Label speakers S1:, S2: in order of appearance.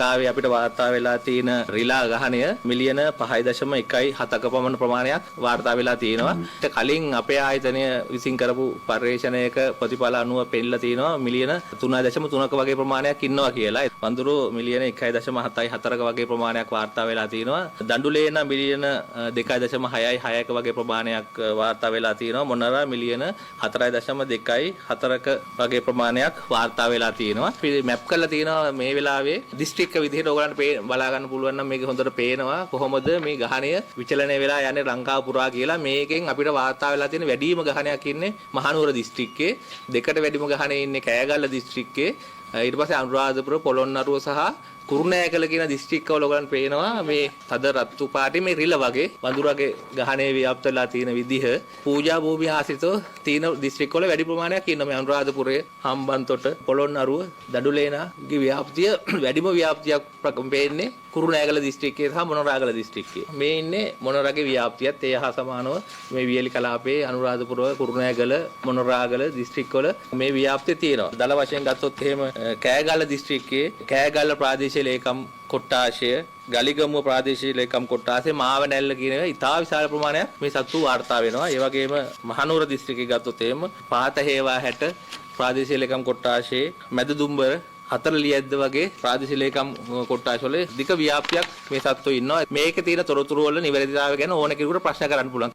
S1: කාවේ අපිට වාර්තා වෙලා තියෙන රිලා ගහණය මිලියන 5.1ක පමණ ප්‍රමාණයක් වාර්තා වෙලා තියෙනවා. ඊට කලින් අපේ ආයතනය විසින් කරපු පර්යේෂණයක ප්‍රතිඵල අනුව පෙන්නලා තියෙනවා මිලියන 3.3ක වගේ ප්‍රමාණයක් ඉන්නවා කියලා. වඳුරු මිලියන 1.74ක වගේ ප්‍රමාණයක් වාර්තා වෙලා තියෙනවා. දඬුලේන මිලියන 2.66ක වගේ ප්‍රමාණයක් වාර්තා වෙලා තියෙනවා. මොනරා මිලියන 4.24ක වගේ ප්‍රමාණයක් වාර්තා වෙලා තියෙනවා. අපි මැප් කරලා තියෙනවා මේ වෙලාවේ දිස්ත්‍රික්ක විදිහට ඔයගලන්ට බලා ගන්න පුළුවන් නම් මේක හොඳට පේනවා කොහොමද මේ ගහණය විචලනය වෙලා යන්නේ ලංකාව පුරා කියලා. මේකෙන් අපිට වාර්තා වෙලා තියෙන වැඩිම ගහණයක් ඉන්නේ මහනුවර දිස්ත්‍රික්කේ, දෙකට වැඩිම ගහණය ඉන්නේ කෑගල්ල දිස්ත්‍රික්කේ, ඊට පස්සේ අනුරාධපුර, පොළොන්නරුව සහ කුරුණෑගල කියන දිස්ත්‍රික්කවල ඔයගලන්ට පේනවා මේ තද රතු පාටේ මේ රිල වගේ වඳුරගේ ගහණය ව්‍යාප්ත වෙලා තියෙන විදිහ. පූජා භූමිය ආශ්‍රිතව තියෙන දිස්ත්‍රික්කවල වැඩි ප්‍රමාණයක් ඉන්නවා. මේ අනුරාධපුරය, හම්බන්තොට, පොළොන්නරුව, දඩුලේනාගේ ව්‍යාප්තිය වැඩිම ව්‍යාප්තියක් පේන්නේ කුරුණෑගල දිස්ත්‍රික්කයේ සහ මොනරාගල දිස්ත්‍රික්කයේ. මේ ඉන්නේ මොනරාගේ ව්‍යාප්තියත් ඒ හා සමානව මේ වියලි කලාපයේ අනුරාධපුර, කුරුණෑගල, මොනරාගල දිස්ත්‍රික්කවල මේ ව්‍යාප්තිය තියෙනවා. දල වශයෙන් ගත්තොත් එහෙම කෑගල්ල දිස්ත්‍රික්කයේ කෑගල්ල ප්‍රාදේශීය ලේකම් කොට්ටාශය, ගලිගමුව ප්‍රාදේශීය ලේකම් කොට්ටාශය, මාවනැල්ල කියන ඒවා ඉතා විශාල ප්‍රමාණයක් මේ සත්තු වාර්තා වෙනවා. ඒ වගේම මහනුවර දිස්ත්‍රික්කයේ ගත්තොත් එහෙම පාත හේවා 60 ප්‍රාදේශීය ලේකම් කොට්ටාශයේ, මැද දුම්බර, හතර ලියද්ද වගේ ප්‍රාදේශීය ලේකම් කොට්ටාශවල දික ව්‍යාප්තියක් මේ සත්තු ඉන්නවා. මේකේ තියෙන තොරතුරු වල නිවැරදිතාවය ගැන ඕන කෙනෙකුට ප්‍රශ්න කරන්න පුළුවන්.